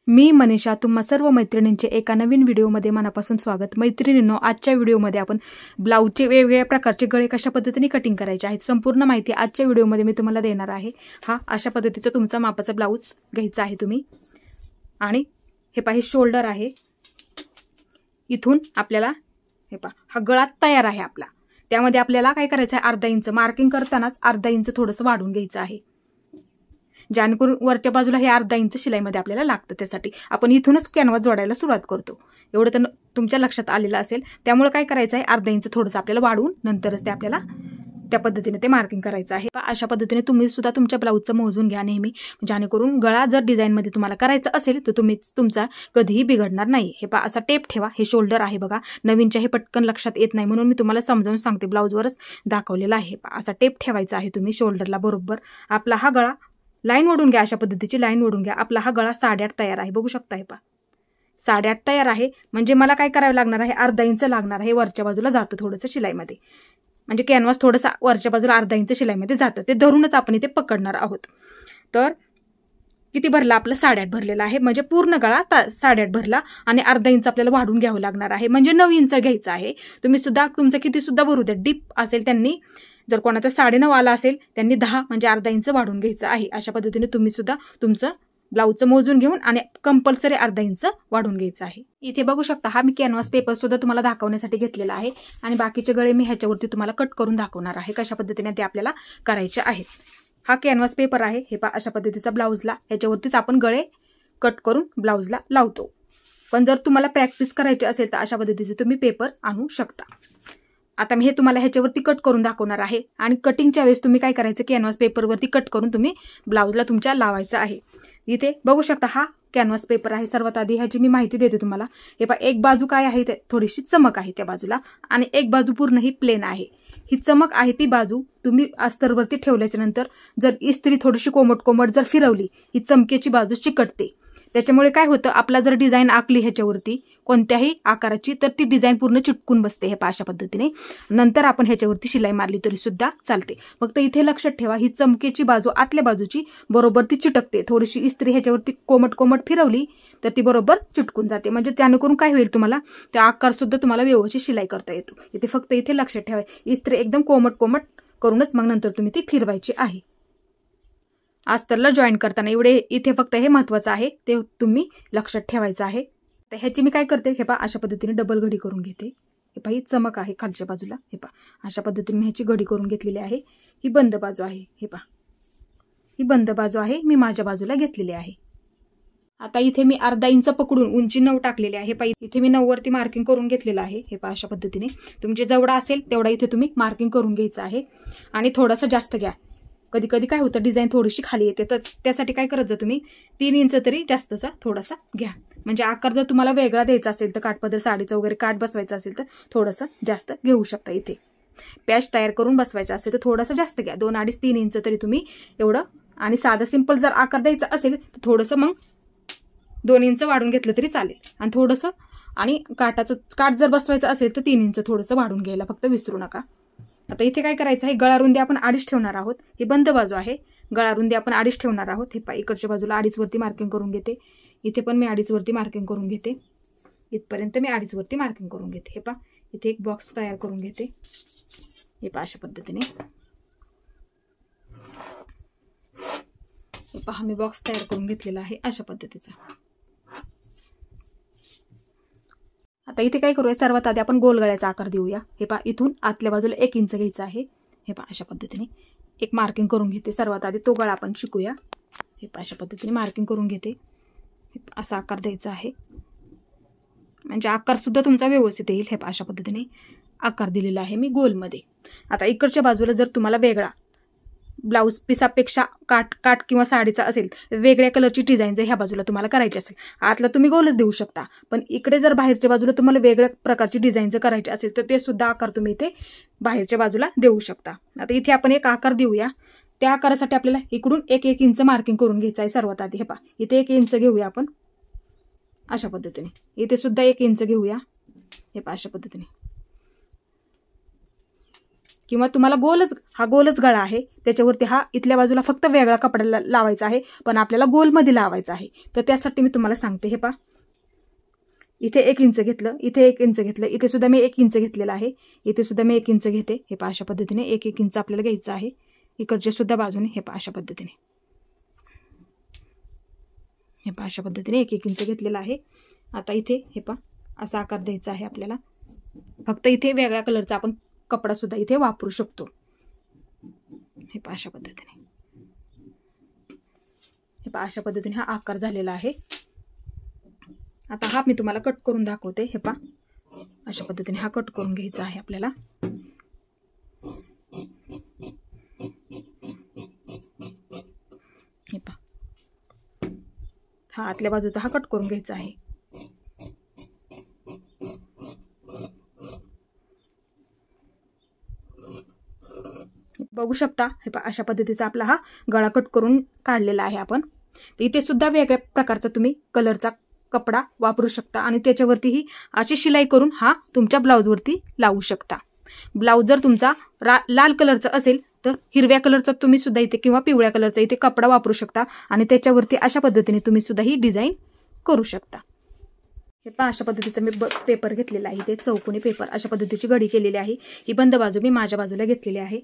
मी मनीषा, तुम्हा सर्व मैत्रिणींचे एका नवीन व्हिडिओमध्ये मनापासून स्वागत। मैत्रिणींनो, आजच्या व्हिडिओमध्ये आपण ब्लाऊजचे वेगवेगळ्या प्रकारचे गळे कशा पद्धतीने कटिंग करायचे आहेत संपूर्ण माहिती आजच्या व्हिडिओमध्ये मी तुम्हाला देणार आहे। अशा पद्धतीचा तुमचा मापाचा ब्लाऊज घ्यायचा आहे तुम्ही। आणि हे पहा, हे शोल्डर आहे। इथून आपल्याला हे पहा, हा गळा तयार आहे आपला। त्यामध्ये आपल्याला काय करायचं आहे, अर्धा इंच मार्किंग करतानाच अर्धा इंच थोडंसं वाढून घ्यायचं आहे, जेणेकरून वरच्या बाजूला हे अर्धा इंच शिलाईमध्ये आपल्याला लागतं। त्यासाठी आपण इथूनच कॅनव्हास जोडायला सुरुवात करतो, एवढं तर तुमच्या लक्षात आलेलं असेल। त्यामुळे काय करायचं आहे, अर्धा इंच थोडंसं आपल्याला वाढवून नंतरच ते आपल्याला त्या पद्धतीने ते मार्किंग करायचं आहे। अशा पद्धतीने तुम्ही सुद्धा तुमच्या ब्लाऊजचं मोजून घ्या नेहमी, जेणेकरून गळा जर डिझाईनमध्ये तुम्हाला करायचं असेल तर तुमचा कधीही बिघडणार नाही। हे पहा, असा टेप ठेवा। हे शोल्डर आहे बघा, नवीनच्या हे पटकन लक्षात येत नाही म्हणून मी तुम्हाला समजावून सांगते, ब्लाऊजवरच दाखवलेला आहे। असा टेप ठेवायचा आहे तुम्ही शोल्डरला बरोबर। आपला हा गळा लाईन ओढून घ्या, अशा पद्धतीची लाईन ओढून घ्या। आपला हा गळा 8.5 तयार आहे, बघू शकता। हे पहा 8.5 तयार आहे, म्हणजे मला काय करावं लागणार आहे, अर्धा इंच लागणार आहे। वरच्या बाजूला जातं थोडंसं शिलाईमध्ये, म्हणजे कॅनव्हास थोडंसं वरच्या बाजूला अर्धा इंच शिलाईमध्ये जातं, ते धरूनच आपण इथे पकडणार आहोत। तर किती भरला, आपलं 8.5 भरलेला आहे, म्हणजे पूर्ण गळा 8.5 भरला आणि अर्धा इंच आपल्याला वाढून घ्यावं लागणार आहे, म्हणजे 9 इंच घ्यायचं आहे। तुम्ही सुद्धा तुमचं किती सुद्धा भरू द्या, डीप असेल त्यांनी, जर कोणाचा 9.5 आला असेल त्यांनी 10 म्हणजे अर्धा इंच वाढून घ्यायचं आहे। अशा पद्धतीने तुम्ही सुद्धा तुमचं ब्लाऊजचं मोजून घेऊन आणि कंपल्सरी अर्धा इंच वाढून घ्यायचं आहे। इथे बघू शकता, हा मी कॅनव्हास पेपर सुद्धा तुम्हाला दाखवण्यासाठी घेतलेला आहे आणि बाकीचे गळे मी ह्याच्यावरती तुम्हाला कट करून दाखवणार आहे, कशा पद्धतीने ते आपल्याला करायचे आहेत। हा कॅनव्हास पेपर आहे, हे पहा अशा पद्धतीचा ब्लाऊजला ह्याच्यावरतीच आपण गळे कट करून ब्लाऊजला लावतो। पण जर तुम्हाला प्रॅक्टिस करायची असेल तर अशा पद्धतीचे तुम्ही पेपर आणू शकता। आता मी हे तुम्हाला ह्याच्यावरती कट करून दाखवणार आहे आणि कटिंगच्या वेळेस तुम्ही काय करायचं, कॅनव्हास पेपरवरती कट करून तुम्ही ब्लाऊजला तुमच्या लावायचं आहे। इथे बघू शकता, हा कॅनव्हास पेपर आहे। सर्वात आधी ह्याची मी माहिती देते तुम्हाला। हे पहा, एक बाजू काय आहे, थोडीशी चमक आहे त्या बाजूला आणि एक बाजू पूर्ण ही प्लेन आहे। ही चमक आहे ती बाजू तुम्ही अस्तरवरती ठेवल्याच्या नंतर जर इस्त्री थोडीशी कोमट जर फिरवली, ही चमकेची बाजू चिकटते। त्याच्यामुळे काय होतं, आपला जर डिझाईन आखली ह्याच्यावरती कोणत्याही आकाराची तर ती डिझाईन पूर्ण चिटकून बसते। हे अशा पद्धतीने नंतर आपण ह्याच्यावरती शिलाई मारली तरी सुद्धा चालते। फक्त इथे लक्षात ठेवा, ही चमकेची बाजू आतल्या बाजूची बरोबर ती चिटकते। थोडीशी इस्त्री ह्याच्यावरती कोमट फिरवली तर ती बरोबर चिटकून जाते, म्हणजे त्यानुकरून काय होईल, तुम्हाला त्या आकार सुद्धा तुम्हाला व्यवस्थित शिलाई करता येतो। इथे फक्त इथे लक्षात ठेवा, इस्त्री एकदम कोमट करूनच मग नंतर तुम्ही ती फिरवायची आहे। अस्तरला जॉईन करताना एवढे इथे फक्त हे महत्वाचं आहे, ते तुम्ही लक्षात ठेवायचं आहे। तर ह्याची मी काय करते, हे पहा अशा पद्धतीने डबल घडी करून घेते। हे पहा, ही चमक आहे खालच्या बाजूला, हे पहा अशा पद्धतीने मी ह्याची घडी करून घेतलेली आहे। ही बंद बाजू आहे, हे पहा ही बंद बाजू आहे, मी माझ्या बाजूला घेतलेली आहे। आता इथे मी अर्धा इंच पकडून उंची 9 टाकलेली आहे। पहा इथे मी 9 वरती मार्किंग करून घेतलेलं आहे। हे पहा अशा पद्धतीने तुमचे जेवढा असेल तेवढा इथे तुम्ही मार्किंग करून घ्यायचं आहे आणि थोडंसं जास्त घ्या। कधी कधी काय होतं, डिझाईन थोडीशी खाली येते, तर त्यासाठी काय करत जा, तुम्ही 3 इंच तरी जास्तचा थोडासा घ्या, म्हणजे आकार जर तुम्हाला वेगळा द्यायचा असेल तर काठपदर साडीचा वगैरे काठ बसवायचा असेल तर थोडंसं जास्त घेऊ शकता। इथे पॅच तयार करून बसवायचा असेल तर थोडंसं जास्त घ्या, 2, 2.5, 3 इंच तरी तुम्ही एवढं। आणि साधा सिंपल जर आकार द्यायचा असेल तर थोडंसं मग 2 इंच वाढून घेतलं तरी चालेल आणि थोडंसं, आणि काठ जर बसवायचं असेल तर 3 इंच थोडंसं वाढून घ्यायला फक्त विसरू नका। आता इथे काय करायचं आहे, गळा रुंदी आपण 2.5 ठेवणार आहोत। ही बंद बाजू आहे, गळा रुंदी आपण 2.5 ठेवणार आहोत। हे पहा इकडच्या बाजूला 2.5 वरती मार्किंग करून घेते, इथे पण मी 2.5 वरती मार्किंग करून घेते, इथपर्यंत मी 2.5 वरती मार्किंग करून घेते। हे पहा इथे एक बॉक्स तयार करून घेते। हे पहा अशा पद्धतीने, हे पहा मी बॉक्स तयार करून घेतलेला आहे अशा पद्धतीचा। आता इथे काय करूया, सर्वात आधी आपण गोल गळ्याचा आकार देऊया। हे पहा इथून आतल्या बाजूला 1 इंच घ्यायचं आहे। हे पहा अशा पद्धतीने एक मार्किंग करून घेते। सर्वात आधी तो गळा आपण शिकूया। हे पहा अशा पद्धतीने मार्किंग करून घेते, असा आकार द्यायचा आहे, म्हणजे आकार सुद्धा तुमचा व्यवस्थित येईल। हे पहा अशा पद्धतीने आकार दिलेला आहे मी गोलमध्ये। आता इकडच्या बाजूला जर तुम्हाला वेगळा ब्लाऊज पिसापेक्षा काठ किंवा साडीचा असेल, वेगळ्या कलरची डिझाईन जर ह्या बाजूला तुम्हाला करायची असेल, आतला तुम्ही गोलच देऊ शकता, पण इकडे जर बाहेरच्या बाजूला तुम्हाला वेगळ्या प्रकारची डिझाईन जर करायची असेल तर ते सुद्धा आकार तुम्ही इथे बाहेरच्या बाजूला देऊ शकता। आता इथे आपण एक आकार देऊया, त्या आकारासाठी आपल्याला इकडून 1 इंच मार्किंग करून घ्यायचं आहे सर्वात आधी। हे पहा इथे 1 इंच घेऊया आपण अशा पद्धतीने, इथे सुद्धा 1 इंच घेऊया। हे पहा अशा पद्धतीने किंवा तुम्हाला गोलच गळा आहे, त्याच्यावरती हा इथल्या बाजूला फक्त वेगळा कपडा लावायचा आहे, पण आपल्याला गोलमध्ये लावायचा आहे. तर त्यासाठी मी तुम्हाला सांगते. हे पहा, इथे 1 इंच घेतलं, इथे 1 इंच घेतलं, इथे सुद्धा मी 1 इंच घेतलेला आहे, इथे सुद्धा मी 1 इंच घेते. हे पहा, अशा पद्धतीने 1-1 इंच आपल्याला घ्यायचं आहे इकडच्या सुद्धा बाजूने. हे पहा, अशा पद्धतीने. हे पहा, अशा पद्धतीने 1-1 इंच घेतलेला आहे. आता इथे हे पहा, असा आकार द्यायचा आहे आपल्याला. फक्त इथे वेगळ्या कलरचा आपण कपडा सुद्धा इथे वापरू शकतो. हे पहा, अशा पद्धतीने. हे पहा, अशा पद्धतीने हा आकार झालेला आहे. आता हा मी तुम्हाला कट करून दाखवते. हे पहा, अशा पद्धतीने हा कट करून घ्यायचा आहे आपल्याला. हे पहा, हा आतल्या बाजूचा हा कट करून घ्यायचा आहे. बघू शकता. हे पहा, अशा पद्धतीचा आपला हा गळा कट करून काढलेला आहे आपण. तर इथे सुद्धा वेगळ्या प्रकारचा तुम्ही कलरचा कपडा वापरू शकता आणि त्याच्यावरतीही अशी शिलाई करून हा तुमच्या ब्लाऊजवरती लावू शकता. ब्लाऊज जर तुमचा लाल कलरचा असेल तर हिरव्या कलरचा तुम्ही सुद्धा इथे किंवा पिवळ्या कलरचा इथे कपडा वापरू शकता आणि त्याच्यावरती अशा पद्धतीने तुम्ही सुद्धा ही डिझाईन करू शकता. हे पहा, अशा पद्धतीचा मी पेपर घेतलेला आहे. ते चौकोनी पेपर अशा पद्धतीची घडी केलेली आहे. ही बंद बाजू मी माझ्या बाजूला घेतलेली आहे.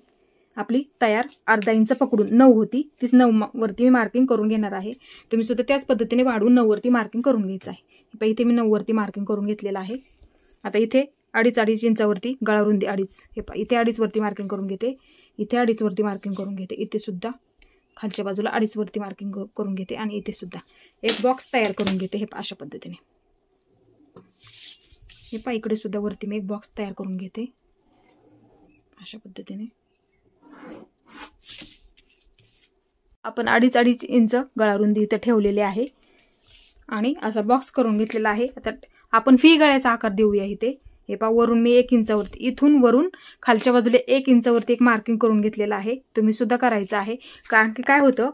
आपली तयार अर्धा इंच पकडून 9 होती, तीच 9 वरती मी मार्किंग करून घेणार आहे. तुम्ही सुद्धा त्याच पद्धतीने वाढवून 9 वरती मार्किंग करून घ्यायचं आहे. इथे मी 9 वरती मार्किंग करून घेतलेलं आहे. आता इथे 2.5 इंचावरती गळा रुंदी 2.5. हे पहा, इथे 2.5 वरती मार्किंग करून घेते, इथे 2.5 वरती मार्किंग करून घेते, इथे सुद्धा खालच्या बाजूला 2.5 वरती मार्किंग करून घेते आणि इथे सुद्धा एक बॉक्स तयार करून घेते. हे पहा, अशा पद्धतीने. हे पहा, इकडे सुद्धा वरती मी एक बॉक्स तयार करून घेते अशा पद्धतीने. आपण 2.5 इंच गळा रुंदी इथे ठेवलेली आहे आणि असा बॉक्स करून घेतलेला आहे. आता आपण फी गळ्याचा आकार देऊया इथे. हे पहा, वरून मी 1 इंचावरती, इथून वरून खालच्या बाजूला 1 इंचावरती एक मार्किंग करून घेतलेलं आहे. तुम्ही सुद्धा करायचं आहे, कारण की काय होतं,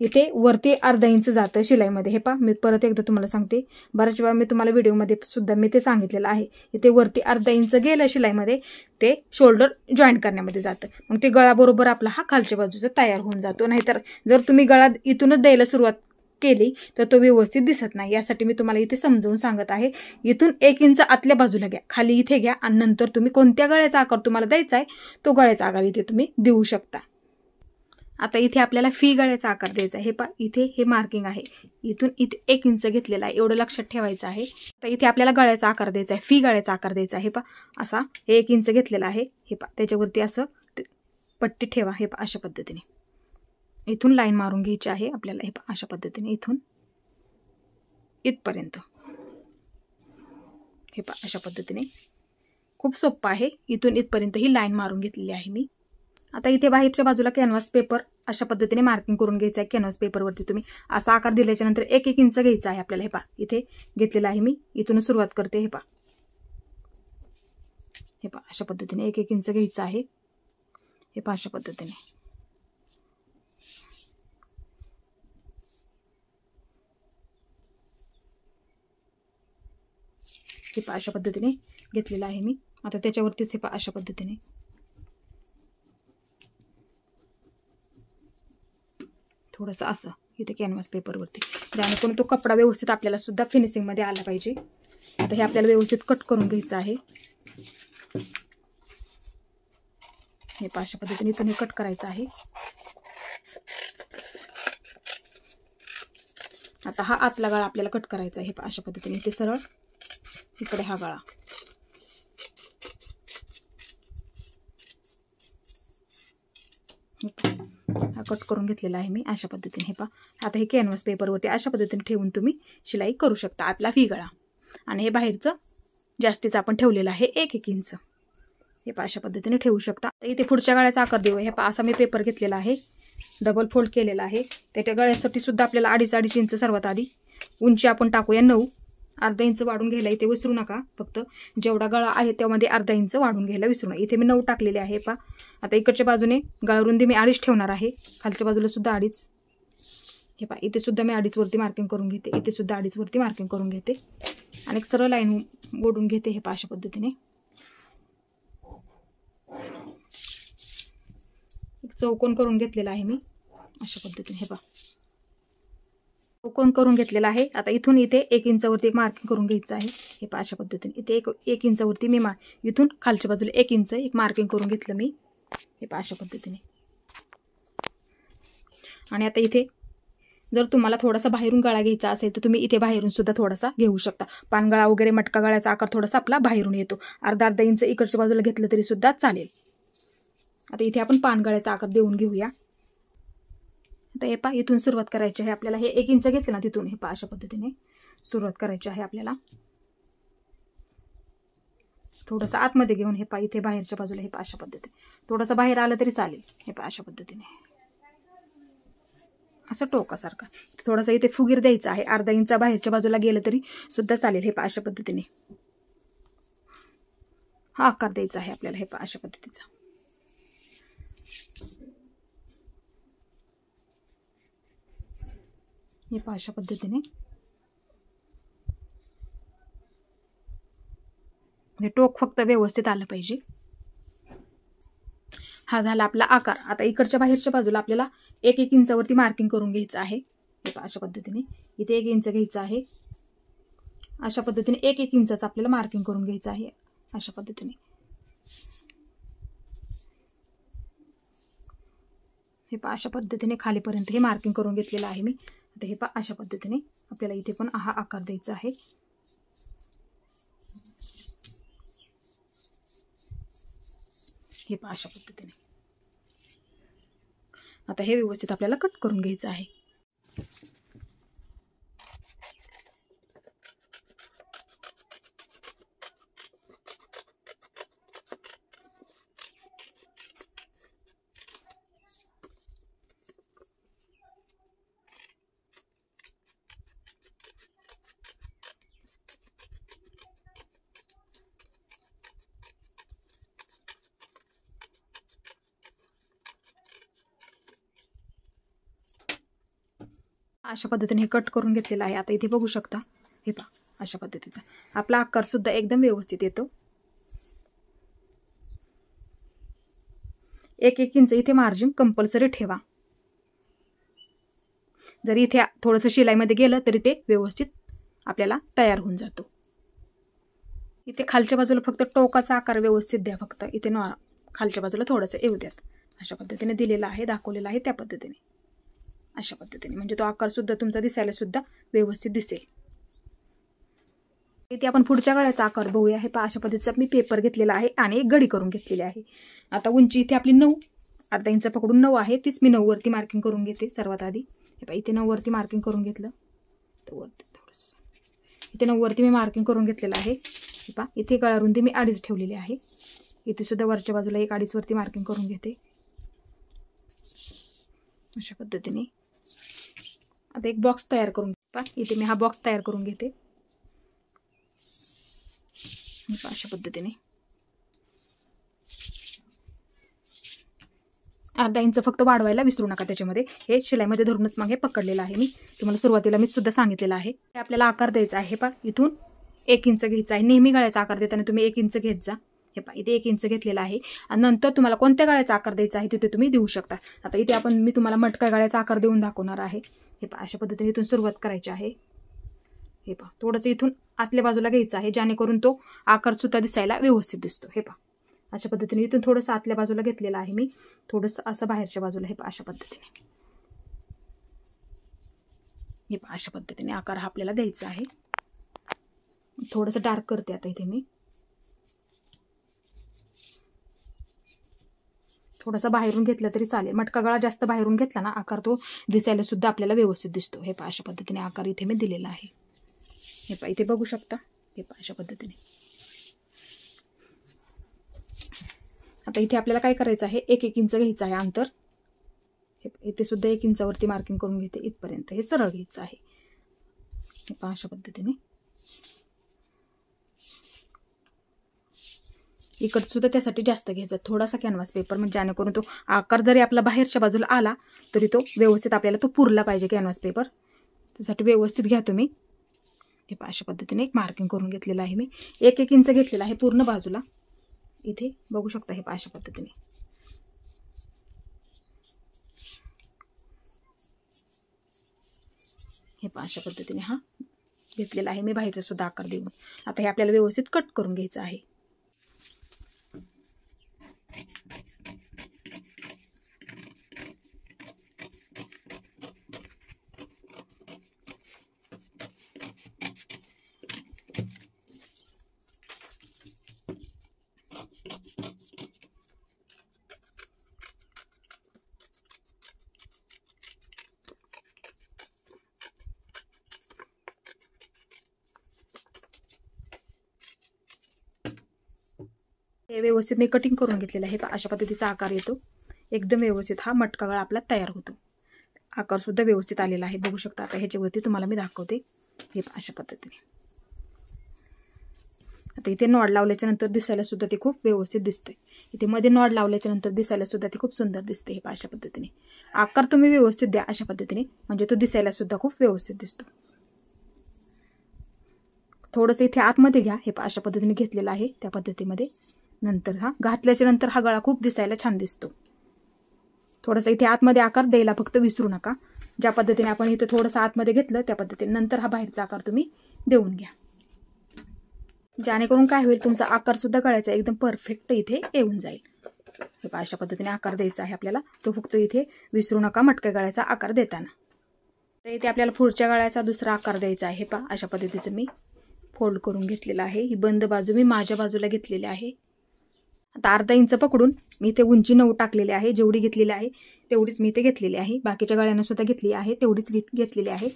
इथे वरती अर्धा इंच जातं शिलाईमध्ये. हे पहा, मी परत एकदा तुम्हाला सांगते, बऱ्याच वेळा मी तुम्हाला व्हिडिओमध्ये सुद्धा मी ते सांगितलेलं आहे. इथे वरती अर्धा इंच गेलं शिलाईमध्ये, ते शोल्डर जॉईंट करण्यामध्ये जातं. मग ते गळा बरोबर आपला हा खालच्या बाजूचा तयार होऊन जातो. नाहीतर जर तुम्ही गळा इथूनच द्यायला सुरुवात केली तर तो व्यवस्थित दिसत नाही. यासाठी मी तुम्हाला इथे समजावून सांगत आहे. इथून 1 इंच आतल्या बाजूला घ्या, खाली इथे घ्या आणि नंतर तुम्ही कोणत्या गळ्याचा आकार तुम्हाला द्यायचा आहे तो गळ्याचा आकार इथे तुम्ही देऊ शकता. आता इथे आपल्याला फी गळ्याचा आकार द्यायचा आहे. हे पहा, इथे हे मार्किंग आहे, इथून इथे 1 इंच घेतलेला आहे, एवढं लक्षात ठेवायचं आहे. तर इथे आपल्याला गळ्याचा आकार द्यायचा आहे, फी गळ्याचा आकार द्यायचा आहे. पहा, असा 1 इंच घेतलेला आहे. हे पहा, त्याच्यावरती असं पट्टी ठेवा. हे पहा, अशा पद्धतीने इथून लाईन मारून घ्यायची आहे आपल्याला. हे पहा, अशा पद्धतीने इथून इथपर्यंत. हे पहा, अशा पद्धतीने खूप सोपं आहे. इथून इथपर्यंत ही लाईन मारून घेतलेली आहे मी. आता इथे बाहेरच्या बाजूला कॅनव्हास पेपर अशा पद्धतीने मार्किंग करून घ्यायचं आहे. कॅनव्हास पेपरवरती तुम्ही असा आकार दिल्याच्या नंतर 1-1 इंच घ्यायचा आहे आपल्याला. हे पहा, इथे घेतलेला आहे मी, इथून सुरुवात करते. हे पहा, हे पहा, अशा पद्धतीने 1-1 इंच घ्यायचं आहे. हे पहा, अशा पद्धतीने. हे पहा, अशा पद्धतीने घेतलेलं आहे मी. आता त्याच्यावरतीच हे पहा, अशा पद्धतीने थोडंसं असं इथे कॅनव्हास पेपरवरती, जेणेकरून तो कपडा व्यवस्थित आपल्याला सुद्धा फिनिशिंगमध्ये आला पाहिजे. आता हे आपल्याला व्यवस्थित कट करून घ्यायचं आहे. हे पहा, अशा पद्धतीने इथून हे कट करायचं आहे. आता हा आतला गळा आपल्याला कट करायचा आहे. हे पहा, अशा पद्धतीने इथे सरळ, इकडे हा गळा. हा कट करून घेतलेला आहे मी अशा पद्धतीने. हे पहा, आता हे कॅनव्हास पेपरवरती अशा पद्धतीने ठेवून तुम्ही शिलाई करू शकता. आतला फी गळा आणि हे बाहेरचं जास्तीचं आपण ठेवलेलं आहे 1-1 इंच. हे पहा, अशा पद्धतीने ठेवू शकता. तर इथे पुढच्या गळ्याचा आकार देऊ. हे पहा, असा मी पेपर घेतलेला आहे, डबल फोल्ड केलेला आहे. त्याच्या गळ्यासाठी सुद्धा आपल्याला 2.5 इंच सर्वात आधी उंची आपण टाकूया 9. अर्धा इंच वाढून घ्यायला इथे विसरू नका. फक्त जेवढा गळा आहे त्यामध्ये अर्धा इंच वाढून घ्यायला विसरू नका. इथे मी 9 टाकलेले आहे. पहा, आता इकडच्या बाजूने गळा रुंदी मी 2.5 ठेवणार आहे, खालच्या बाजूला सुद्धा 2.5. हे पहा, इथे सुद्धा मी 2.5 वरती मार्किंग करून घेते, इथे सुद्धा 2.5 वरती मार्किंग करून घेते आणि एक सरळ लाईन ओढून घेते. हे पहा, अशा पद्धतीने. चौकोन करून घेतलेला आहे मी अशा पद्धतीने. हे पहा चौकोन करून घेतलेला आहे. आता इथून इथे 1 इंचावरती एक मार्किंग करून घ्यायचं आहे. हे पहा अशा पद्धतीने इथे 1 इंचावरती मी इथून खालच्या बाजूला 1 इंच एक मार्किंग करून घेतलं मी. हे पहा अशा पद्धतीने. आणि आता इथे जर तुम्हाला थोडासा बाहेरून गळा घ्यायचा असेल तर तुम्ही इथे बाहेरून सुद्धा थोडासा घेऊ शकता. पानगळा वगैरे मटका गळ्याचा आकार थोडासा आपला बाहेरून येतो. अर्धा इंच इकडच्या बाजूला घेतलं तरी सुद्धा चालेल. आता इथे आपण पानगळ्याचा आकार देऊन घेऊया. आता हे पहा इथून सुरुवात करायची आहे आपल्याला. हे 1 इंच घेतलं ना तिथून हे पहा अशा पद्धतीने सुरुवात करायची आहे आपल्याला. थोडंसं आतमध्ये घेऊन हे पहा इथे बाहेरच्या बाजूला हे पहा अशा पद्धतीने थोडंसं बाहेर आलं तरी चालेल. हे पहा अशा पद्धतीने असं टोकासारखं थोडंसं इथे फुगीर द्यायचं आहे. अर्धा इंच बाहेरच्या बाजूला गेलं तरी सुद्धा चालेल. हे पहा अशा पद्धतीने हा आकार द्यायचा आहे आपल्याला. हे पहा अशा पद्धतीचा. हे पहा अशा पद्धतीने हे टोक फक्त व्यवस्थित आलं पाहिजे. हा झाला आपला आकार. आता इकडच्या बाहेरच्या बाजूला आपल्याला 1 इंचावरती मार्किंग करून घ्यायचं आहे. हे पहा अशा पद्धतीने इथे 1 इंच घ्यायचं आहे. अशा पद्धतीने 1 इंचाचं आपल्याला मार्किंग करून घ्यायचं आहे अशा पद्धतीने. हे पहा अशा पद्धतीने खालीपर्यंत हे मार्किंग करून घेतलेलं आहे मी. आता हे पहा अशा पद्धतीने आपल्याला इथे पण हा आकार द्यायचा आहे. हे पहा अशा पद्धतीने. आता हे व्यवस्थित आपल्याला कट करून घ्यायचं आहे. अशा पद्धतीने हे कट करून घेतलेलं आहे. आता इथे बघू शकता हे पहा अशा पद्धतीचा आपला आकार सुद्धा एकदम व्यवस्थित येतो. 1 इंच इथे मार्जिन कंपल्सरी ठेवा. जर इथे थोडंसं शिलाईमध्ये गेलं तरी ते व्यवस्थित आपल्याला तयार होऊन जातो. इथे खालच्या बाजूला फक्त टोकाचा आकार व्यवस्थित द्या. फक्त इथे खालच्या बाजूला थोडंसं येऊ द्यात. अशा पद्धतीने दिलेला आहे, दाखवलेला आहे त्या पद्धतीने अशा पद्धतीने म्हणजे तो आकार सुद्धा तुमचा दिसायला सुद्धा व्यवस्थित दिसेल. इथे आपण पुढच्या गळ्याचा आकार बघूया. हे पहा अशा पद्धतीचा मी पेपर घेतलेला आहे आणि एक गडी करून घेतलेली आहे. आता उंची इथे आपली 9 अर्धा इंच पकडून 9 आहे. तीच मी 9 वरती मार्किंग करून घेते सर्वात आधी. हे पहा इथे 9 वरती मार्किंग करून घेतलं तर वरती थोडंसं इथे 9 वरती मी मार्किंग करून घेतलेलं आहे. हे पहा इथे गळा रुंदी मी 2.5 ठेवलेली आहे. इथे सुद्धा वरच्या बाजूला 1.5 वरती मार्किंग करून घेते अशा पद्धतीने. आता एक बॉक्स तयार करून पहा इथे मी हा बॉक्स तयार करून घेते अशा पद्धतीने. अर्धा इंच फक्त वाढवायला विसरू नका त्याच्यामध्ये. हे शिलाईमध्ये धरूनच मग हे पकडलेलं आहे मी तुम्हाला सुरुवातीला मी सुद्धा सांगितलेलं आहे. आपल्याला आकार द्यायचा आहे. पहा इथून 1 इंच घ्यायचा आहे. नेहमी गळ्याचा आकार देताना तुम्ही 1 इंच घेत जा. हे पहा इथे 1 इंच घेतलेला आहे आणि नंतर तुम्हाला कोणत्या गळ्याचा आकार द्यायचा आहे तिथे तुम्ही देऊ शकता. आता इथे मी तुम्हाला मटका गळ्याचा आकार देऊन दाखवणार आहे. हे पहा अशा पद्धतीने इथून सुरुवात करायची आहे. हे पहा थोडंसं इथून आतल्या बाजूला घ्यायचं आहे जेणेकरून तो आकार सुद्धा दिसायला व्यवस्थित दिसतो. हे पहा अशा पद्धतीने इथून थोडंसं आतल्या बाजूला घेतलेलं आहे मी थोडंसं असं बाहेरच्या बाजूला. हे पहा अशा पद्धतीने. हे पहा अशा पद्धतीने आकार हा आपल्याला द्यायचा आहे. थोडंसं डार्क करते आता इथे मी. थोडासा बाहेरून घेतला तरी चालेल. मटका गळा जास्त बाहेरून घेतला ना आकार तो दिसायला सुद्धा आपल्याला व्यवस्थित दिसतो. हे पहा अशा पद्धतीने आकार इथे मी दिलेला आहे. हे पहा इथे बघू शकता. हे पहा अशा पद्धतीने. आता इथे आपल्याला काय करायचं आहे 1 इंच घ्यायचं आहे अंतर. हे इथे सुद्धा 1 इंचावरती मार्किंग करून घेते इथपर्यंत. हे सरळ घ्यायचं आहे. हे पहा अशा पद्धतीने. इकडं सुद्धा त्यासाठी जास्त घ्यायचा थोडासा कॅनव्हास पेपर म्हणजे जेणेकरून तो आकार जरी आपला बाहेरच्या बाजूला आला तरी तो व्यवस्थित आपल्याला तो पुरला पाहिजे कॅनव्हास पेपर. त्यासाठी व्यवस्थित घ्या तुम्ही. हे पहा अशा पद्धतीने एक मार्किंग करून घेतलेलं आहे मी. 1 इंच घेतलेला आहे पूर्ण बाजूला. इथे बघू शकता. हे पहा अशा पद्धतीने हे पहा अशा पद्धतीने हा घेतलेला आहे मी बाहेरचा सुद्धा आकार देऊन. आता हे आपल्याला व्यवस्थित कट करून घ्यायचं आहे. हे व्यवस्थित मी कटिंग करून घेतलेलं आहे. अशा पद्धतीचा आकार येतो एकदम व्यवस्थित. हा मटका गळा आपला तयार होतो. आकार सुद्धा व्यवस्थित आलेला आहे बघू शकता. आता ह्याच्यावरती तुम्हाला मी दाखवते. हे अशा पद्धतीने आता इथे नॉड लावल्याच्या नंतर दिसायला सुद्धा ते खूप व्यवस्थित दिसते. इथे मध्ये नॉड लावल्याच्या नंतर दिसायला सुद्धा ते खूप सुंदर दिसते. हे अशा पद्धतीने आकार तुम्ही व्यवस्थित द्या अशा पद्धतीने, म्हणजे तो दिसायला सुद्धा खूप व्यवस्थित दिसतो. थोडंसं इथे आतमध्ये घ्या. हे अशा पद्धतीने घेतलेलं आहे त्या पद्धतीमध्ये. नंतर हा घातल्याच्या नंतर हा गळा खूप दिसायला छान दिसतो. थोडंसं इथे आतमध्ये आकार द्यायला फक्त विसरू नका. ज्या पद्धतीने आपण इथे थोडंसं आतमध्ये घेतलं त्या पद्धतीने नंतर हा बाहेरचा आकार तुम्ही देऊन घ्या. जेणेकरून काय होईल तुमचा आकार सुद्धा गळ्याचा एकदम परफेक्ट इथे येऊन जाईल. हे अशा पद्धतीने आकार द्यायचा आहे आपल्याला. तो फक्त इथे विसरू नका मटक्या गळ्याचा आकार देताना. तर इथे आपल्याला पुढच्या गळ्याचा दुसरा आकार द्यायचा आहे. पहा अशा पद्धतीचं मी फोल्ड करून घेतलेला आहे. ही बंद बाजू मी माझ्या बाजूला घेतलेली आहे. आता अर्धा इंच पकडून मी इथे उंची 9 टाकलेली आहे. जेवढी घेतलेली आहे तेवढीच मी इथे घेतलेली आहे. बाकीच्या गळ्यांना सुद्धा घेतली आहे तेवढीच घेतलेली आहे.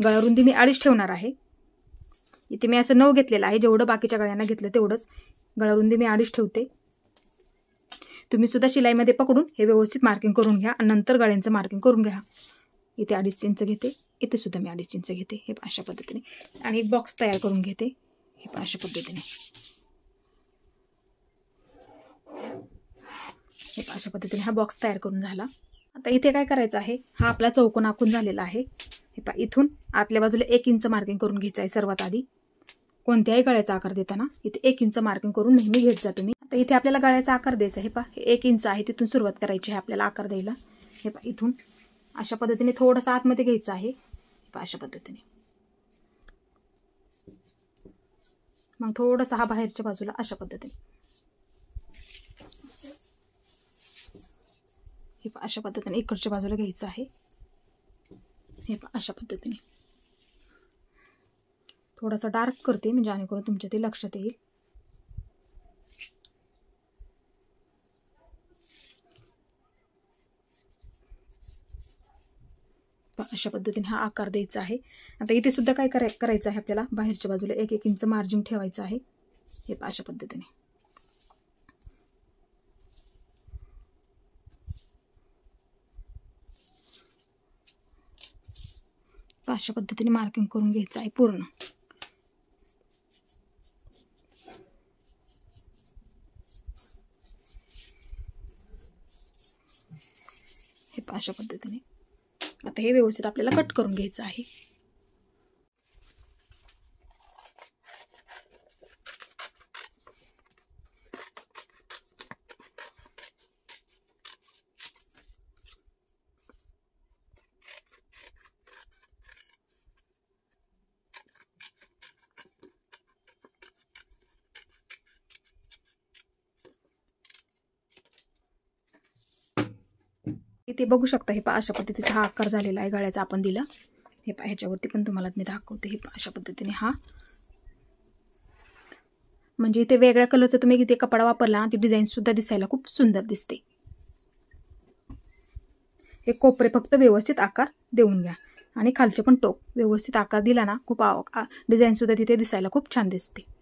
गळा रुंदी मी 2.5 ठेवणार आहे. इथे मी असं 9 घेतलेलं आहे. जेवढं बाकीच्या गळ्यांना घेतलं तेवढंच. गळा रुंदी मी 2.5 ठेवते. तुम्ही सुद्धा शिलाईमध्ये पकडून हे व्यवस्थित मार्किंग करून घ्या आणि नंतर गळ्यांचं मार्किंग करून घ्या. इथे 2.5 इंच घेते. इथे सुद्धा मी 2.5 इंच घेते. हे अशा पद्धतीने आणि एक बॉक्स तयार करून घेते. हे अशा पद्धतीने हे अशा पद्धतीने हा बॉक्स तयार करून झाला. आता इथे काय करायचं आहे, हा आपला चौकोन आखून झालेला आहे. हे पहा इथून आतल्या बाजूला 1 इंच मार्किंग करून घ्यायचं आहे. सर्वात आधी कोणत्याही गळ्याचा आकार देताना इथे 1 इंच मार्किंग करून नेहमी घेत जा तुम्ही. आता इथे आपल्याला गळ्याचा आकार द्यायचा आहे. पहा 1 इंच आहे तिथून सुरुवात करायची आहे आपल्याला आकार द्यायला. हे पहा इथून अशा पद्धतीने थोडंसं आतमध्ये घ्यायचं आहे. पहा अशा पद्धतीने मग थोडंसं हा बाहेरच्या बाजूला अशा पद्धतीने हे अशा पद्धतीने इकडच्या बाजूला घ्यायचं आहे. हे अशा पद्धतीने थोडासा डार्क करते म्हणजे जेणेकरून तुमच्या ते लक्षात येईल. अशा पद्धतीने हा आकार द्यायचा आहे. आता इथे सुद्धा काय करायचं आहे आपल्याला बाहेरच्या बाजूला 1 इंच मार्जिन ठेवायचं आहे. हे अशा पद्धतीने अशा पद्धतीने मार्किंग करून घ्यायचं आहे पूर्ण. हे अशा पद्धतीने आता हे व्यवस्थित आपल्याला कट करून घ्यायचं आहे. इथे बघू शकता. हे अशा पद्धतीचा हा आकार झालेला आहे गळ्याचा आपण दिला. हे ह्याच्यावरती पण तुम्हाला मी दाखवते. हे अशा पद्धतीने हा म्हणजे इथे वेगळ्या कलरचा तुम्ही इथे कपडा वापरला ना ती डिझाईन सुद्धा दिसायला खूप सुंदर दिसते. हे कोपरे फक्त व्यवस्थित आकार देऊन घ्या आणि खालचे पण टोक व्यवस्थित आकार दिला ना खूप डिझाईन सुद्धा तिथे दिसायला खूप छान दिसते.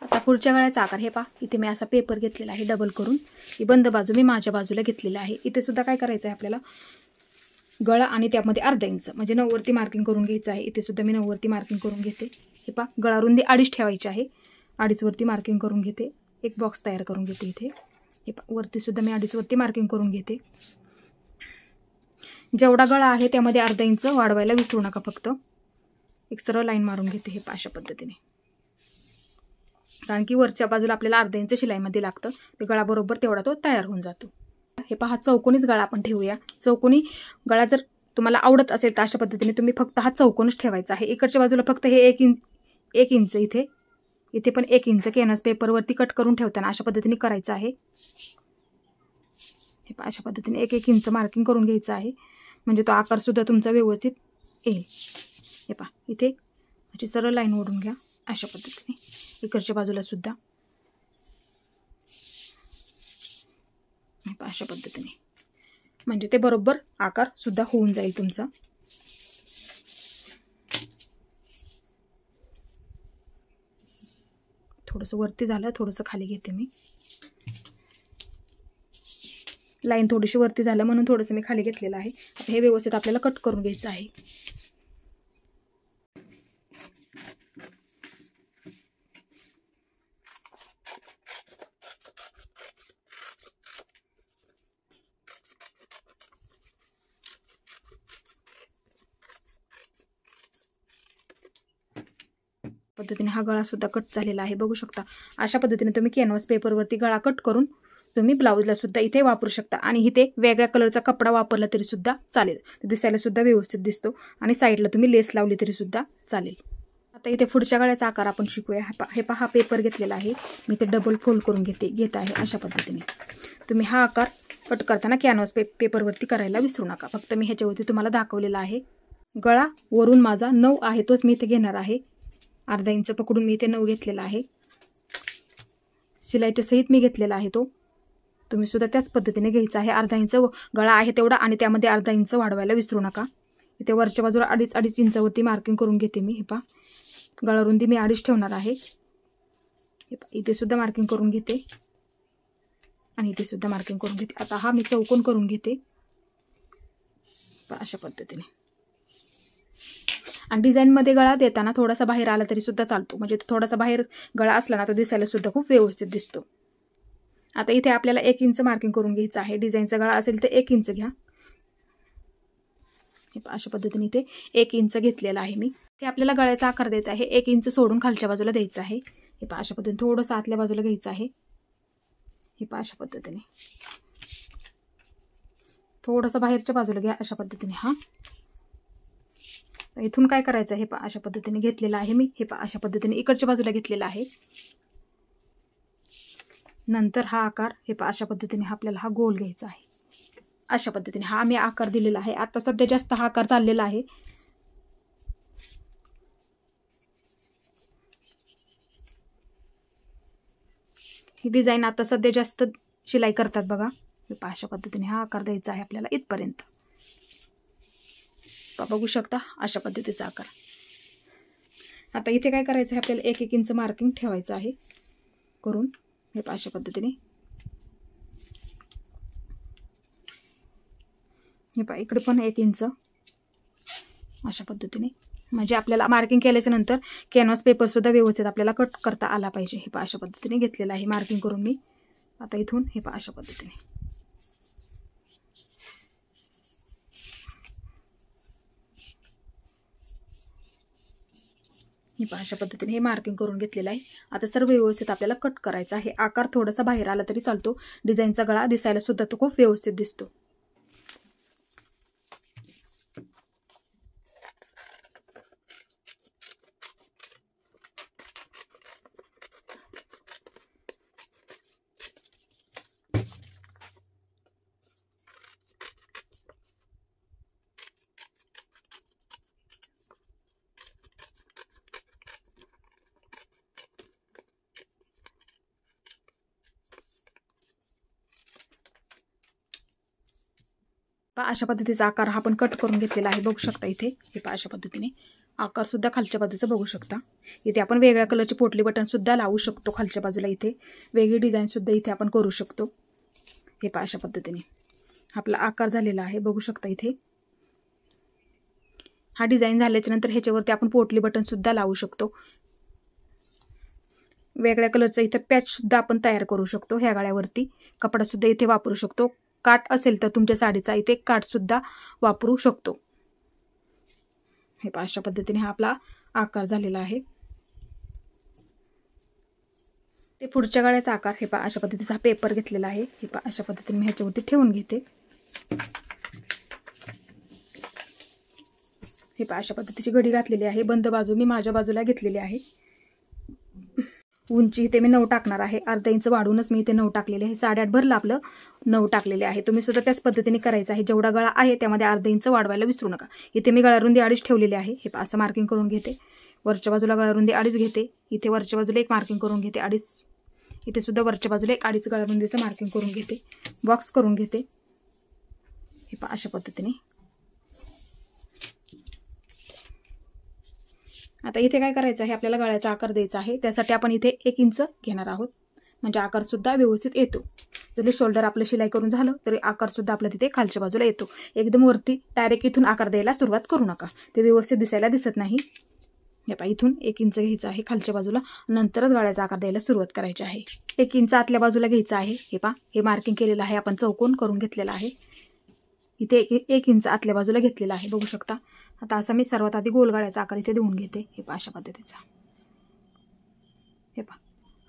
आता पुढच्या गळ्याचा आकार हे पहा. इथे मी असा पेपर घेतलेला आहे डबल करून. ही बंद बाजू मी माझ्या बाजूला घेतलेला आहे. इथे सुद्धा काय करायचं आहे आपल्याला गळा आणि त्यामध्ये अर्धा इंच म्हणजे 9 वरती मार्किंग करून घ्यायचं आहे. इथे सुद्धा मी 9 वरती मार्किंग करून घेते. हे पहा गळा रुंदी 2.5 ठेवायची आहे. 2.5 वरती मार्किंग करून घेते. एक बॉक्स तयार करून घेते इथे. हे पहा वरती सुद्धा मी 2.5 वरती मार्किंग करून घेते. जेवढा गळा आहे त्यामध्ये अर्धा इंच वाढवायला विसरू नका. फक्त एक सरळ लाईन मारून घेते. हे पहा अशा पद्धतीने कारण की वरच्या बाजूला आपल्याला अर्धा इंच शिलाईमध्ये लागतं. ते गळा बरोबर तेवढा तो तयार होऊन जातो. हे पहा चौकोनीच गळा आपण ठेवूया. चौकोनी गळा जर तुम्हाला आवडत असेल तर अशा पद्धतीने तुम्ही फक्त हा चौकोनच ठेवायचा आहे। इकडच्या बाजूला फक्त हे 1 इंच इथे पण 1 इंच कॅनव्हास पेपरवरती कट करून ठेवताना अशा पद्धतीने करायचं आहे। हे पहा अशा पद्धतीने 1 इंच मार्किंग करून घ्यायचं आहे, म्हणजे तो आकार सुद्धा तुमचा व्यवस्थित येईल। हे पहा इथे अशी सरळ लाईन ओढून घ्या अशा पद्धतीने, इकडच्या बाजूला सुद्धा हे पहा अशा पद्धतीने, म्हणजे ते बरोबर आकार सुद्धा होऊन जाईल तुमचा। थोडंसं वरती झालं, थोडंसं खाली घेते मी, लाईन थोडीशी वरती झालं म्हणून थोडंसं मी खाली घेतलेलं आहे। आता हे व्यवस्थित आपल्याला कट करून घ्यायचं आहे। पद्धतीने हा गळा सुद्धा कट झालेला आहे, बघू शकता। अशा पद्धतीने तुम्ही कॅनव्हास पेपरवरती गळा कट करून तुम्ही ब्लाऊजला सुद्धा इथे वापरू शकता, आणि इथे वेगळ्या कलरचा कपडा वापरला तरी सुद्धा चालेल, दिसायला सुद्धा व्यवस्थित दिसतो, आणि साईडला तुम्ही लेस लावली तरी सुद्धा चालेल। आता इथे पुढच्या गळ्याचा आकार आपण शिकूया। हे पहा हा पेपर घेतलेला आहे मी, ते डबल फोल्ड करून घेत आहे अशा पद्धतीने। तुम्ही हा आकार कट करताना कॅनव्हास पेपरवरती करायला विसरू नका, फक्त मी ह्याच्यावरती तुम्हाला दाखवलेला आहे। गळा वरून माझा 9 आहे, तोच मी इथे घेणार आहे। अर्धा इंच पकडून मी इथे 9 घेतलेला आहे, शिलाईच्या सहित मी घेतलेला आहे तो, तुम्ही सुद्धा त्याच पद्धतीने घ्यायचा आहे। अर्धा इंच गळा आहे तेवढा, आणि त्यामध्ये अर्धा इंच वाढवायला विसरू नका। इथे वरच्या बाजूला 2.5 इंचावरती मार्किंग करून घेते मी। हे पहा गळा रुंदी मी 2.5 ठेवणार आहे। हे पहा इथे सुद्धा मार्किंग करून घेते, आणि इथे सुद्धा मार्किंग करून घेते। आता हा मी चौकोन करून घेते अशा पद्धतीने, आणि डिझाईनमध्ये गळा देताना थोडासा बाहेर आला तरी सुद्धा चालतो, म्हणजे थोडासा बाहेर गळा असला ना तो दिसायला सुद्धा खूप व्यवस्थित दिसतो। आता इथे आपल्याला 1 इंच मार्किंग करून घ्यायचं आहे। डिझाईनचा गळा असेल तर 1 इंच घ्या। हे अशा पद्धतीने इथे 1 इंच घेतलेला आहे मी। ते आपल्याला गळ्याचा आकार द्यायचा आहे, 1 इंच सोडून खालच्या बाजूला द्यायचं आहे। हे पहा अशा पद्धतीने थोडंसं आतल्या बाजूला घ्यायचं आहे। हे पहा अशा पद्धतीने थोडंसं बाहेरच्या बाजूला घ्या अशा पद्धतीने। हा इथून काय करायचं आहे, हे पहा अशा पद्धतीने घेतलेला आहे मी। हे पहा अशा पद्धतीने इकडच्या बाजूला घेतलेला आहे। नंतर हा आकार हे पहा अशा पद्धतीने आपल्याला हा गोल घ्यायचा आहे अशा पद्धतीने। हा मी आकार दिलेला आहे, आता सध्या जास्त हा आकार चाललेला आहे। ही डिझाईन आता सध्या जास्त शिलाई करतात बघा। हे पहा अशा पद्धतीने हा आकार द्यायचा आहे आपल्याला इथपर्यंत, बघू शकता अशा पद्धतीचा आकार। आता इथे काय करायचं आहे, आपल्याला 1 इंच मार्किंग ठेवायचं आहे करून। हे पहा अशा पद्धतीने, हे पहा इकडे पण 1 इंच अशा पद्धतीने, म्हणजे आपल्याला मार्किंग केल्याच्या नंतर कॅनव्हास पेपर सुद्धा व्यवस्थित आपल्याला कट करता आला पाहिजे। हे पहा अशा पद्धतीने घेतलेला आहे मार्किंग करून मी। आता इथून हे पहा अशा पद्धतीने, हे पहा अशा पद्धतीने हे मार्किंग करून घेतलेलं आहे। आता सर्व व्यवस्थित आपल्याला कट करायचा आहे। आकार थोडासा बाहेर आला तरी चालतो, डिझाईनचा गळा दिसायला सुद्धा तो खूप व्यवस्थित दिसतो। पहा अशा पद्धतीचा आकार हा आपण कट करून घेतलेला आहे, बघू शकता इथे। हे पहा अशा पद्धतीने आकार सुद्धा खालच्या बाजूचा बघू शकता। इथे आपण वेगळ्या कलरचे पोटली बटन सुद्धा लावू शकतो खालच्या बाजूला, इथे वेगळी डिझाईन सुद्धा इथे आपण करू शकतो। हे पहा अशा पद्धतीने आपला आकार झालेला आहे, बघू शकता इथे। हा डिझाईन झाल्याच्या नंतर ह्याच्यावरती आपण पोटली बटन सुद्धा लावू शकतो। वेगळ्या कलरचा इथे पॅच सुद्धा आपण तयार करू शकतो। ह्या गळ्यावरती कपडा सुद्धा इथे वापरू शकतो, काठ असेल तर तुमच्या साडीचा इथे काठ सुद्धा वापरू शकतो। हे पहा अशा पद्धतीने हा आपला आकार झालेला आहे। ते पुढच्या गळ्याचा आकार हे पहा अशा पद्धतीचा पेपर घेतलेला आहे। हे पहा अशा पद्धतीने मी ह्याच्यावरती ठेवून घेते। हे पहा अशा पद्धतीची घडी घातलेली आहे. बंद बाजू मी माझ्या बाजूला घेतलेली आहे. उंची इथे मी 9 टाकणार आहे. अर्धा इंच वाढूनच मी इथे 9 टाकलेले आहे. 8.5 भरलं आपलं, 9 टाकलेले आहे. तुम्ही सुद्धा त्याच पद्धतीने करायचं आहे. जेवढा गळा आहे त्यामध्ये अर्धा इंच वाढवायला विसरू नका. इथे मी गळारुंदी 2.5 ठेवलेली आहे. हे पहा असं मार्किंग करून घेते. वरच्या बाजूला गळारुंदी 2.5 घेते. इथे वरच्या बाजूला एक मार्किंग करून घेते 2.5. इथे सुद्धा वरच्या बाजूला एक 2.5 गळारुंदीचं मार्किंग करून घेते. बॉक्स करून घेते. हे पहा अशा पद्धतीने. आता इथे काय करायचं आहे, आपल्याला गळ्याचा आकार द्यायचा आहे. त्यासाठी आपण इथे 1 इंच घेणार आहोत, म्हणजे आकार सुद्धा व्यवस्थित येतो. जरी शोल्डर आपलं शिलाई करून झालं तरी आकार सुद्धा आपला तिथे खालच्या बाजूला येतो. एकदम वरती डायरेक्ट इथून आकार द्यायला सुरुवात करू नका, ते व्यवस्थित दिसायला दिसत नाही. हे पहा इथून 1 इंच घ्यायचं आहे खालच्या बाजूला, नंतरच गळ्याचा आकार द्यायला सुरुवात करायची आहे. 1 इंच आतल्या बाजूला घ्यायचं आहे. हे पहा हे मार्किंग केलेलं आहे, आपण चौकोन करून घेतलेला आहे. इथे 1 इंच आतल्या बाजूला घेतलेला आहे, बघू शकता. आता असं मी सर्वात आधी गोल गळ्याचा आकार इथे देऊन घेते. हे पहा अशा पद्धतीचा. हे पहा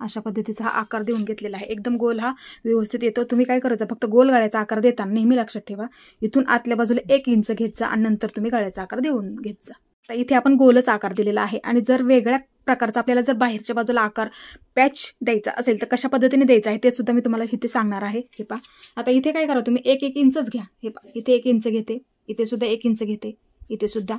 अशा पद्धतीचा हा आकार देऊन घेतलेला आहे. एकदम गोल हा व्यवस्थित येतो. तुम्ही काय करायचं, फक्त गोल गळ्याचा आकार देताना नेहमी लक्षात ठेवा, इथून आतल्या बाजूला 1 इंच घ्यायचा आणि नंतर तुम्ही गळ्याचा आकार देऊन घ्यायचा. तर इथे आपण गोलच आकार दिलेला आहे. आणि जर वेगळ्या प्रकारचा आपल्याला जर बाहेरच्या बाजूला आकार पॅच द्यायचा असेल तर कशा पद्धतीने द्यायचा आहे ते सुद्धा मी तुम्हाला इथे सांगणार आहे. हे पहा आता इथे काय करा, तुम्ही 1 इंचच घ्या. हे पहा इथे 1 इंच घेते, इथे सुद्धा 1 इंच घेते, इथे सुद्धा.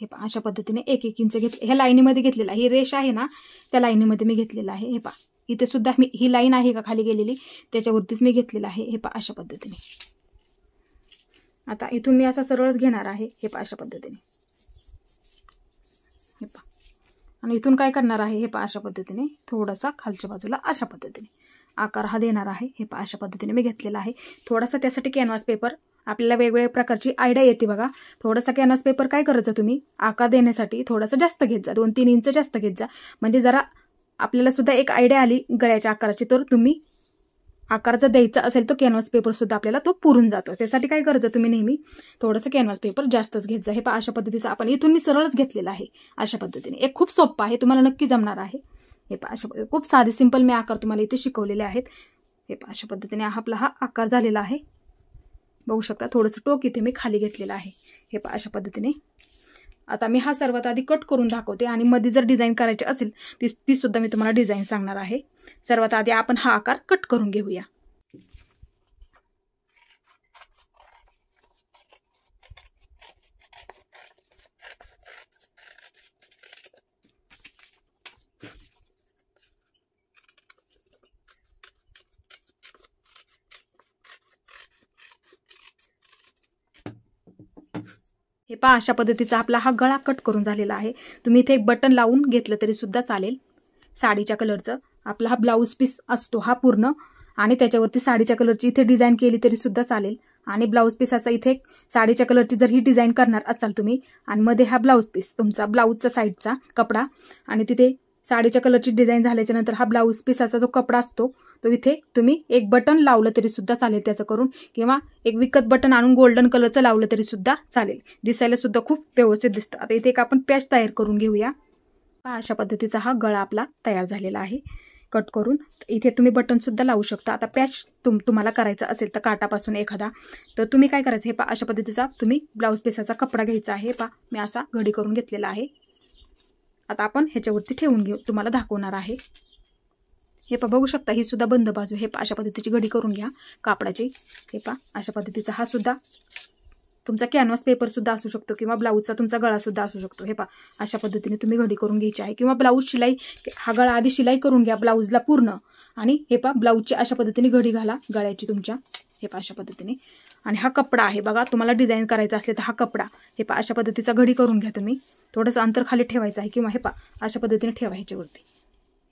हे पहा अशा पद्धतीने 1 इंच घेतले. ह्या लाईनीमध्ये घेतलेला, ही रेष आहे ना त्या लाईनीमध्ये मी घेतलेला आहे. हे पहा इथे सुद्धा मी ही लाईन आहे का खाली गेलेली त्याच्यावरतीच मी घेतलेला आहे. हे पहा अशा पद्धतीने. आता इथून मी असा सरळच घेणार आहे. हे पहा अशा पद्धतीने. हे पहा आणि इथून काय करणार आहे, हे पहा अशा पद्धतीने थोडासा खालच्या बाजूला अशा पद्धतीने आकार हा देणार आहे. हे पहा अशा पद्धतीने मी घेतलेला आहे. थोडासा त्यासाठी कॅनव्हास पेपर, आपल्याला वेगवेगळ्या प्रकारची आयडिया येते बघा. थोडासा कॅनव्हास पेपर काय करायचं, तुम्ही आकार देण्यासाठी थोडासा जास्त घेत जा, 2-3 इंच जास्त घेत जा, म्हणजे जरा आपल्याला सुद्धा एक आयडिया आली गळ्याच्या आकाराची. तर तुम्ही आकार जर द्यायचा असेल तर कॅनव्हास पेपर सुद्धा आपल्याला तो पुरून जातो. त्यासाठी काय करायचं, तुम्ही नेहमी थोडंसं कॅनव्हास पेपर जास्तच घेत जा. हे पहा अशा पद्धतीचा आपण इथून मी सरळच घेतलेला आहे. अशा पद्धतीने एक खूप सोपा आहे, तुम्हाला नक्की जमणार आहे. हे पहा अशा खूप साधे सिंपल मी आकार तुम्हाला इथे शिकवलेले आहेत. हे पहा अशा पद्धतीने आपला हा आकार झालेला आहे, बघू शकता. थोडंसं टोक इथे मी खाली घेतलेलं आहे. हे पहा अशा पद्धतीने. आता मी हा सर्वात आधी कट करून दाखवते आणि मध्ये जर डिझाईन करायची असेल ती सुद्धा मी तुम्हाला डिझाईन सांगणार आहे. सर्वात आधी आपण हा आकार कट करून घेऊया. हे पहा अशा पद्धतीचा आपला हा गळा कट करून झालेला आहे. तुम्ही इथे एक बटन लावून घेतलं तरी सुद्धा चालेल. साडीच्या कलरचं आपला हा ब्लाऊज पीस असतो हा पूर्ण, आणि त्याच्यावरती साडीच्या कलरची इथे डिझाईन केली तरी सुद्धा चालेल. आणि ब्लाऊज पीसाचा इथे साडीच्या कलरची जर ही डिझाईन करणार असाल तुम्ही, आणि मध्ये हा ब्लाऊज पीस तुमचा ब्लाऊजचा साईडचा कपडा, आणि तिथे साडीच्या कलरची डिझाईन झाल्याच्या नंतर हा ब्लाऊज पीसाचा जो कपडा असतो तो इथे तुम्ही एक बटन लावलं तरी सुद्धा चालेल त्याचं करून, किंवा एक विकत बटन आणून गोल्डन कलरचं लावलं तरी सुद्धा चालेल. दिसायला सुद्धा खूप व्यवस्थित दिसतं. आता इथे एक आपण पॅच तयार करून घेऊया. अशा पद्धतीचा हा गळा आपला तयार झालेला आहे कट करून. इथे तुम्ही बटन सुद्धा लावू शकता. आता पॅच तुम्हाला करायचा असेल तर काटापासून एखादा, तर तुम्ही काय करायचं, हे पहा अशा पद्धतीचा तुम्ही ब्लाऊज पीसाचा कपडा घ्यायचा आहे. पहा मी असा घडी करून घेतलेला आहे. आता आपण ह्याच्यावरती ठेवून घेऊ, तुम्हाला दाखवणार आहे. हे पहा बघू शकता, ही सुद्धा बंद बाजू. हे पहा अशा पद्धतीची घडी करून घ्या कापडाची. हे पहा अशा पद्धतीचा हा सुद्धा तुमचा कॅनव्हास पेपर सुद्धा असू शकतो, किंवा ब्लाऊजचा तुमचा गळा सुद्धा असू शकतो. हे पहा अशा पद्धतीने तुम्ही घडी करून घ्यायची आहे, किंवा ब्लाऊज शिलाई, हा गळा आधी शिलाई करून घ्या ब्लाऊजला पूर्ण, आणि हे पहा ब्लाऊजची अशा पद्धतीने घडी घाला गळ्याची तुमच्या. हे पहा अशा पद्धतीने. आणि हा कपडा आहे बघा, तुम्हाला डिझाईन करायचा असेल तर हा कपडा, हे पहा अशा पद्धतीचा घडी करून घ्या तुम्ही. थोडंसं अंतर खाली ठेवायचं आहे, किंवा हे पहा अशा पद्धतीने ठेवा ह्याच्यावरती.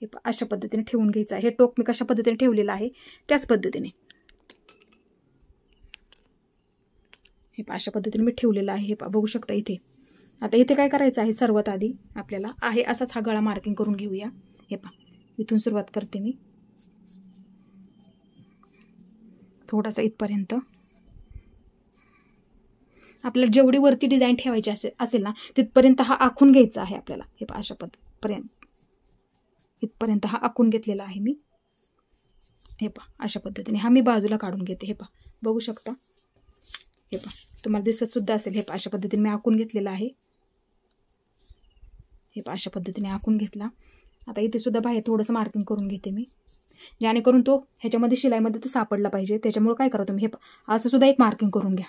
हे पहा अशा पद्धतीने ठेवून घ्यायचं आहे. हे टोक मी कशा पद्धतीने ठेवलेलं आहे त्याच पद्धतीने. हे पहा अशा पद्धतीने मी ठेवलेलं आहे. हे पहा बघू शकता इथे. आता इथे काय करायचं आहे, सर्वात आधी आपल्याला आहे असाच हा गळा मार्किंग करून घेऊया. हे पहा इथून सुरुवात करते मी थोडासा इथपर्यंत. आपल्याला जेवढी वरती डिझाईन ठेवायची असेल ना तिथपर्यंत हा आखून घ्यायचा आहे आपल्याला. हे पहा अशा पद्धतीपर्यंत, इथपर्यंत हा आखून घेतलेला आहे मी. हे पहा अशा पद्धतीने हा मी बाजूला काढून घेते. हे पहा बघू शकता. हे पहा तुम्हाला दिसत सुद्धा असेल. हे पहा अशा पद्धतीने मी आखून घेतलेलं आहे. हे पहा अशा पद्धतीने आखून घेतला. आता इथे सुद्धा बाहेर थोडंसं मार्किंग करून घेते मी, जेणेकरून तो ह्याच्यामध्ये शिलाईमध्ये तो सापडला पाहिजे. त्याच्यामुळे काय करा तुम्ही, हे असं सुद्धा एक मार्किंग करून घ्या.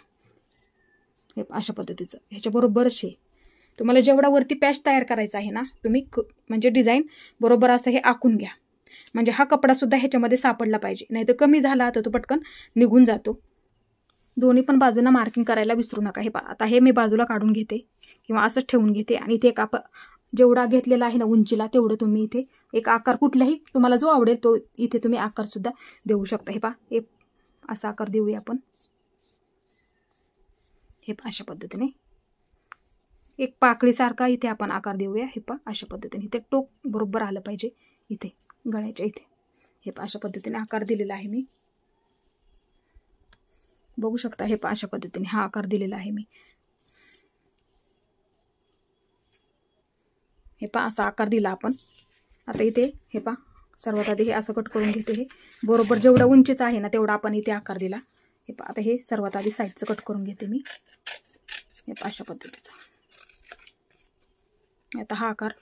हे अशा पद्धतीचं ह्याच्याबरोबरच हे तुम्हाला जेवढा वरती पॅच तयार करायचा आहे ना, तुम्ही म्हणजे डिझाईन बरोबर असं हे आखून घ्या, म्हणजे हा कपडासुद्धा ह्याच्यामध्ये सापडला पाहिजे. नाही तर कमी झाला तर तो पटकन निघून जातो. दोन्ही पण बाजूंना मार्किंग करायला विसरू नका. हे आता हे मी बाजूला काढून घेते किंवा असंच ठेवून घेते आणि इथे एक जेवढा घेतलेला आहे ना उंचीला तेवढं तुम्ही इथे एक आकार कुठलाही तुम्हाला जो आवडेल तो इथे तुम्ही आकारसुद्धा देऊ शकता. हे पहा हे असा आकार देऊया आपण. हे पहा अशा पद्धतीने एक पाकळीसारखा इथे आपण आकार देऊया. हे पहा अशा पद्धतीने इथे टोक बरोबर आलं पाहिजे इथे गळ्याच्या इथे. हे पहा अशा पद्धतीने आकार दिलेला आहे मी, बघू शकता. हे पहा अशा पद्धतीने हा आकार दिलेला आहे मी. हे पहा असा आकार दिला आपण. आता इथे हे पहा सर्वात आधी हे असं कट करून घेते. हे बरोबर जेवढा उंचीचा आहे ना तेवढा आपण इथे आकार दिला. हे पहा आता हे सर्वात आधी साईडचं कट करून घेते मी. हे पहा अशा पद्धतीचा. आता हा आकार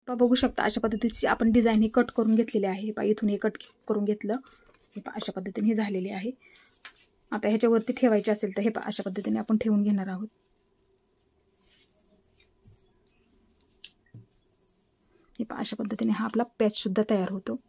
बघू शकता. अशा पद्धतीची आपण डिझाईन हे कट करून घेतलेली आहे. हे पहा इथून हे कट करून घेतलं. हे पहा अशा पद्धतीने हे झालेली आहे. आता ह्याच्यावरती ठेवायचे असेल तर हे पहा अशा पद्धतीने आपण ठेवून घेणार आहोत. हे पहा अशा पद्धतीने हा आपला पॅच सुद्धा तयार होतो.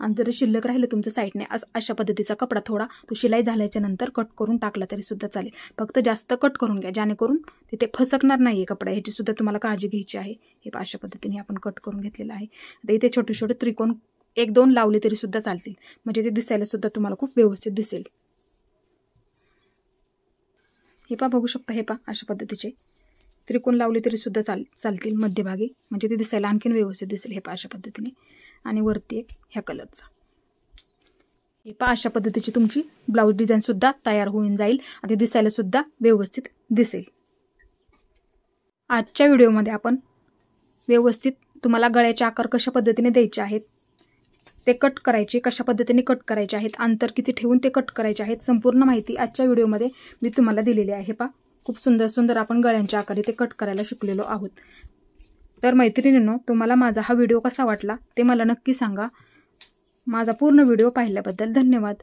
आणि जर शिल्लक राहिलं तुमच्या साईडने अशा पद्धतीचा कपडा थोडा तो शिलाई झाल्याच्या नंतर कट करून टाकला तरी सुद्धा चालेल. फक्त जास्त कट करून घ्या जेणेकरून तिथे फसकणार नाही आहे कपडा. ह्याची सुद्धा तुम्हाला काळजी घ्यायची आहे. हे पहा अशा पद्धतीने आपण कट करून घेतलेलं आहे. आता इथे छोटे छोटे त्रिकोण 1-2 लावले तरी सुद्धा चालतील, म्हणजे ते दिसायला सुद्धा तुम्हाला खूप व्यवस्थित दिसेल. हे पहा बघू शकता. हे पहा अशा पद्धतीचे त्रिकोण लावले तरी सुद्धा चालतील मध्यभागी, म्हणजे ते दिसायला आणखीन व्यवस्थित दिसेल. हे पहा अशा पद्धतीने. आणि वरती एक ह्या कलरचा. हे पहा अशा पद्धतीची तुमची ब्लाऊज डिझाईन सुद्धा तयार होऊन जाईल आणि ते दिसायला सुद्धा व्यवस्थित दिसेल. आजच्या व्हिडिओमध्ये आपण व्यवस्थित तुम्हाला गळ्याचे आकार कशा पद्धतीने द्यायचे आहेत, ते कट करायचे कशा पद्धतीने कट करायचे आहेत, अंतर किती ठेवून ते कट करायचे आहेत, संपूर्ण माहिती आजच्या व्हिडिओमध्ये मी तुम्हाला दिलेली आहे. पहा खूप सुंदर सुंदर आपण गळ्यांच्या आकार इथे कट करायला शिकलेलो आहोत. तर मैत्रिणींनो, तुम्हाला माझा हा व्हिडिओ कसा वाटला ते मला नक्की सांगा. माझा पूर्ण व्हिडिओ पाहिल्याबद्दल धन्यवाद.